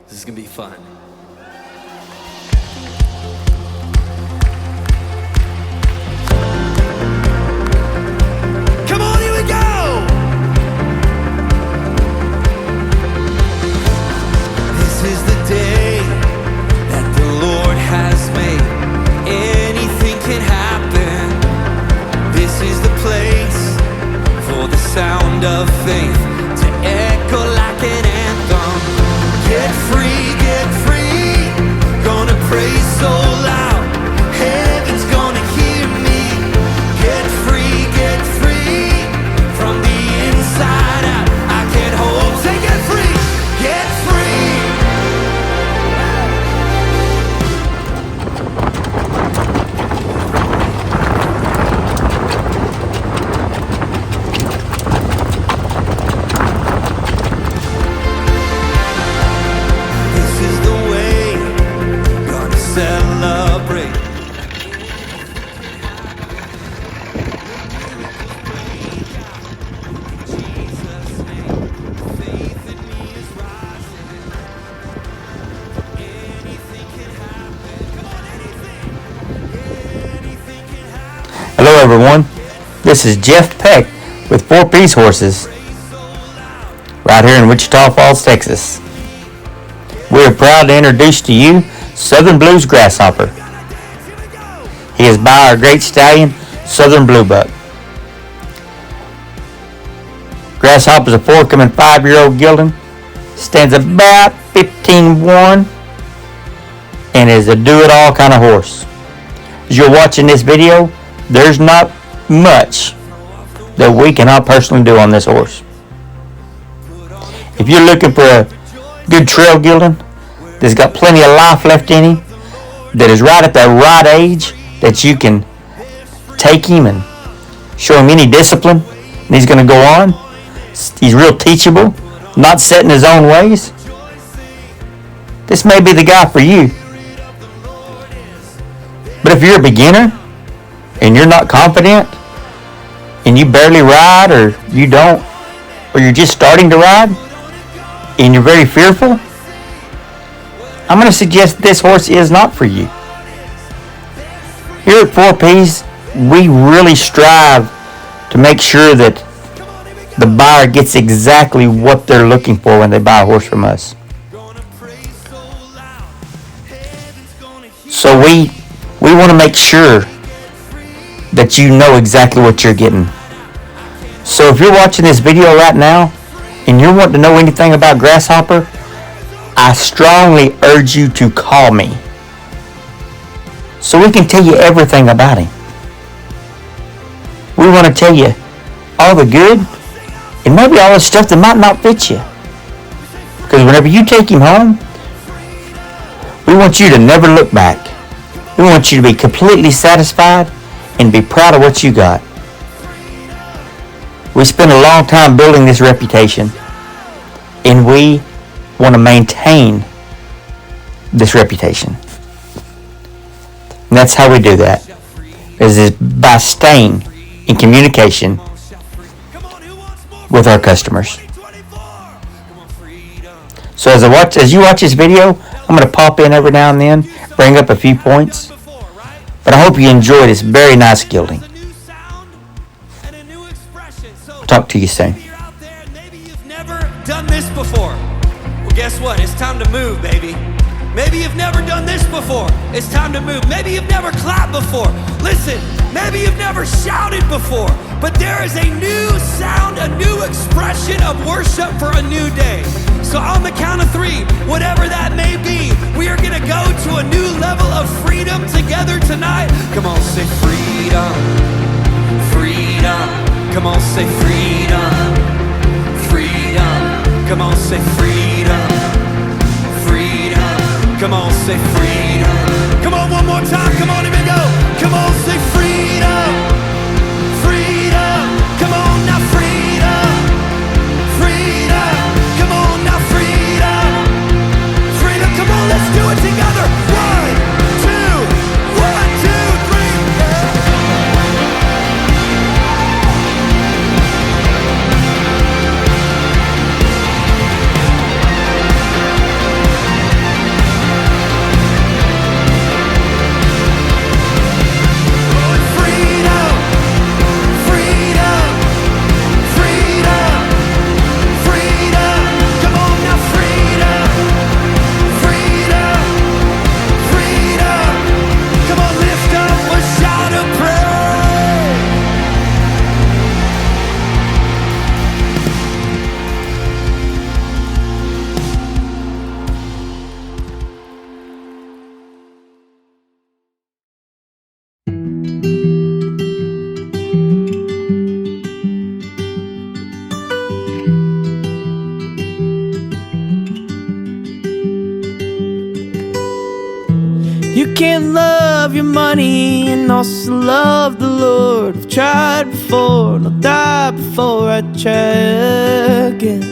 This is gonna be fun. Come on, here we go! This is the day that the Lord has made. Anything can happen. This is the place for the sound of faith to echo like an anthem. Get free, gonna praise so loud, heaven's gonna hear me. Get free, from the inside out. I can't hold, say get free, get free. This is the way, gonna celebrate. Hello everyone, this is Jeff Peck with 4P's Horses, right here in Wichita Falls, Texas. We are proud to introduce to you Southern Blues Grasshopper. He is by our great stallion, Southern Blue Buck. Grasshopper is a forthcoming 5-year-old gelding, stands about 15-1, and is a do-it-all kind of horse. As you're watching this video, there's not much that we cannot personally do on this horse. If you're looking for a good trail gelding that's got plenty of life left in him, that is right at that right age that you can take him and show him any discipline and he's going to go on, he's real teachable, not set in his own ways, this may be the guy for you. But if you're a beginner and you're not confident and you barely ride, or you don't, or you're just starting to ride and you're very fearful, I'm going to suggest this horse is not for you. Here at 4Ps, we really strive to make sure that the buyer gets exactly what they're looking for when they buy a horse from us. So we want to make sure that you know exactly what you're getting. So if you're watching this video right now and you're wanting to know anything about Grasshopper, I strongly urge you to call me so we can tell you everything about him. We want to tell you all the good and maybe all the stuff that might not fit you. Because whenever you take him home, we want you to never look back. We want you to be completely satisfied and be proud of what you got. We spent a long time building this reputation, and we want to maintain this reputation. And that's how we do that, is by staying in communication with our customers. So as you watch this video, I'm going to pop in every now and then, bring up a few points. But I hope you enjoy this very nice gelding. I'll talk to you soon. Maybe you've never done this before. Well, guess what? It's time to move, baby. Maybe you've never done this before. It's time to move. Maybe you've never clapped before. Listen, maybe you've never shouted before. But there is a new sound, a new expression of worship for a new day. So on the count of 3, whatever that may be, we are going to go to a new level of freedom together tonight. Come on, say freedom, freedom. Come on, say freedom, freedom. Come on, say freedom, freedom. Come on, say freedom. Come on, one more time. Come on, here we go. Come on, say freedom, freedom. Come on, now freedom, freedom. Come on, now freedom, freedom. Come on, let's do it together. 1, 2, 1, 2, 3. You can't love your money and also love the Lord. I've tried before and I'll die before I try again.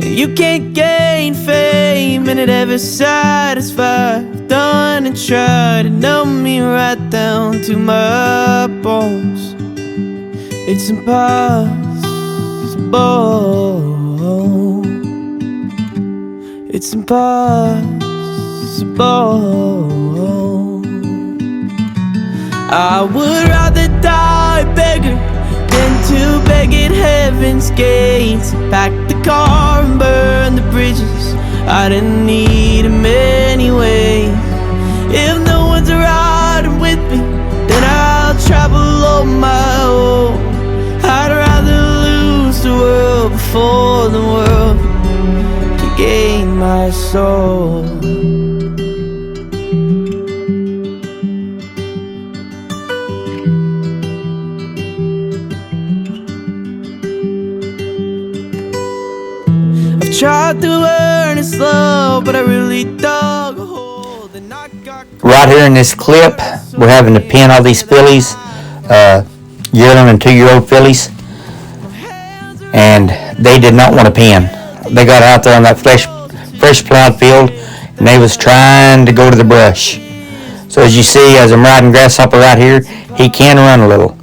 You can't gain fame and it ever satisfy. I've done and tried to numb me right down to my bones. It's impossible. It's impossible. I would rather die a beggar than to beg at heaven's gates. Pack the car and burn the bridges. I didn't need him anyway. If no one's riding with me, then I'll travel on my own. I'd rather lose the world before the world can gain my soul. Tried to earn his love, but I really dug a hole. Then I got Right here in this clip, we're having to pin all these fillies, yearling and 2-year-old fillies, and they did not want to pin. They got out there on that fresh plowed field, and they was trying to go to the brush. So as you see, as I'm riding Grasshopper right here, he can run a little.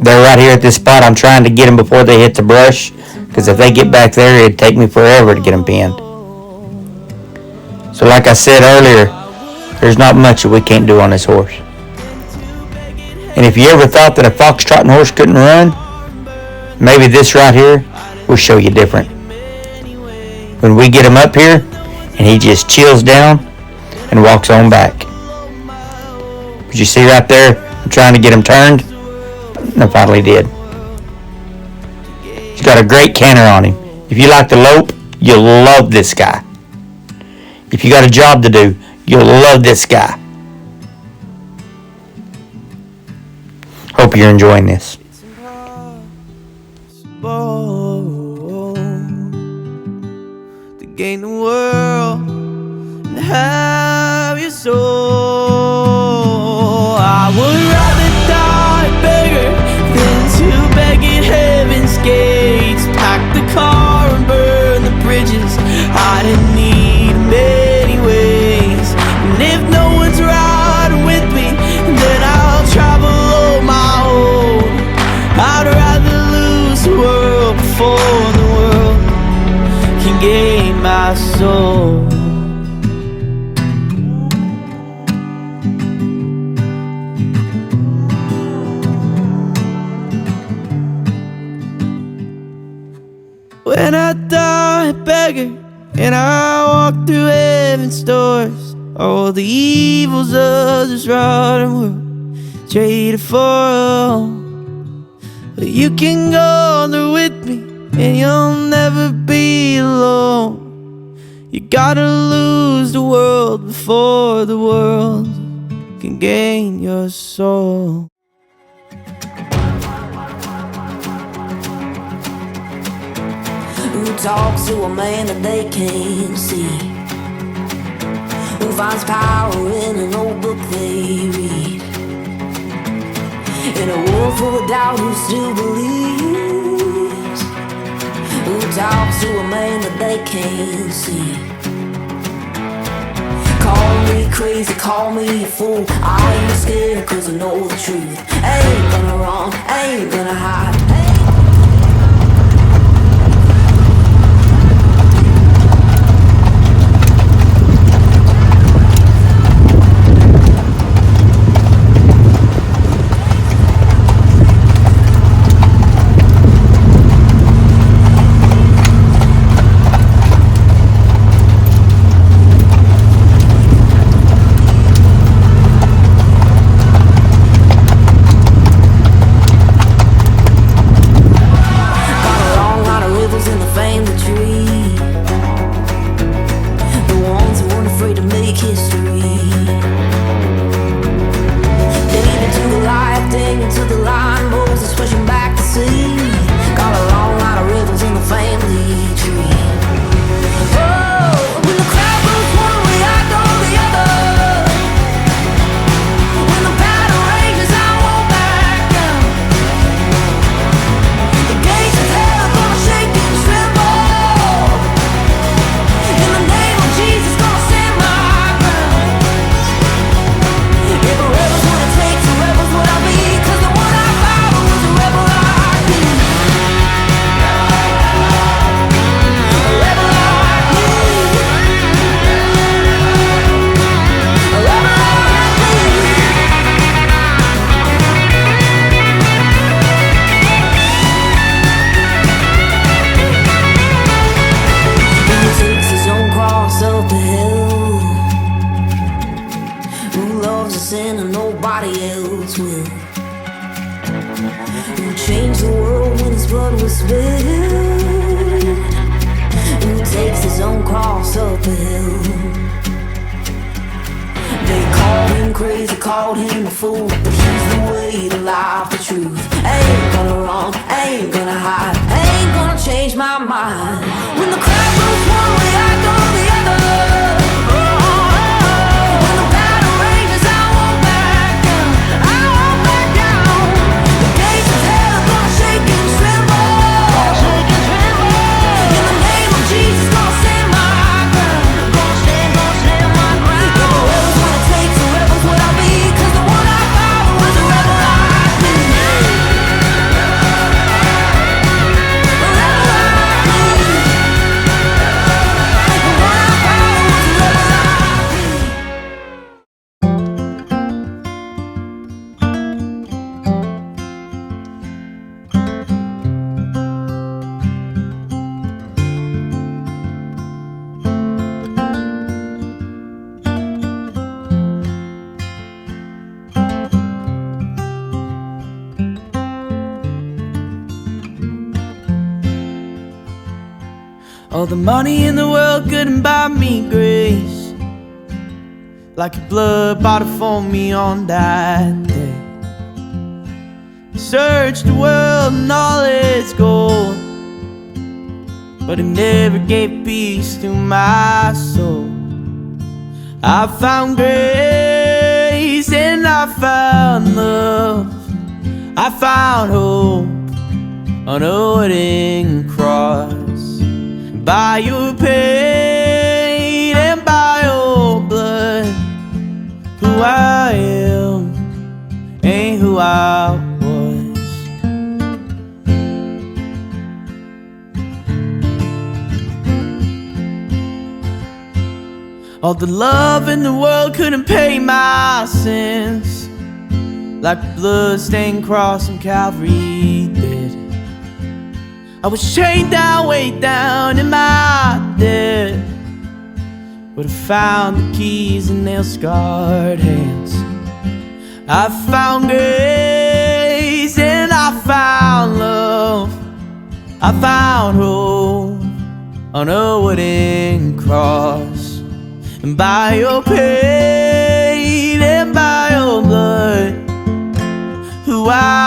They're right here at this spot. I'm trying to get them before they hit the brush, because if they get back there, it'd take me forever to get them pinned. So like I said earlier, there's not much that we can't do on this horse. And if you ever thought that a foxtrotting horse couldn't run, maybe this right here will show you different. When we get him up here, and he just chills down and walks on back. But you see right there, I'm trying to get him turned, and I finally did. He's got a great canter on him. If you like to lope, you'll love this guy. If you got a job to do, you'll love this guy. Hope you're enjoying this. It's impossible to gain the world and have your soul. I would rather die a beggar than to beg at heaven's gates. Pack the car and burn the bridges. I didn't need many ways. And if no one's riding with me, then I'll travel on my own. I'd rather lose the world before the world can gain my soul. When I die a beggar and I walk through heaven's doors, all the evils of this rotten world traded for a home. But you can go there with me and you'll never be alone. You gotta lose the world before the world can gain your soul. Who talks to a man that they can't see? Who finds power in an old book they read? In a world full of doubt, who still believes? Who talks to a man that they can't see? Call me crazy, call me a fool. I ain't scared cause I know the truth. Ain't gonna run, ain't gonna hide. Got a long line of rivers in the family tree. Oh, when the crowd goes called him a fool, but he's the way, the life, the truth. Ain't gonna run, ain't gonna hide, ain't gonna change my mind. When the crowd goes one way, I go the other. When the battle rages, I won't back down, I won't back down. The gates of hell are gonna shake and tremble. In the name of Jesus, gonna stand my ground. Gonna stand my ground. If the rebels what it takes, the rebels what I be, 'cause the one I follow is a rebel like me. A rebel like me. The one I follow is a rebel like me. All the money in the world couldn't buy me grace, like your blood bought it for me on that day. Searched the world and all its gold, but it never gave peace to my soul. I found grace and I found love, I found hope on a wooden cross. By your pain and by your blood, who I am ain't who I was. All the love in the world couldn't pay my sins, like a blood-stained cross on Calvary did. I was chained down, weighed down in my debt, but I found the keys in nail-scarred hands. I found grace and I found love, I found hope on a wooden cross. And by your pain and by your blood, who I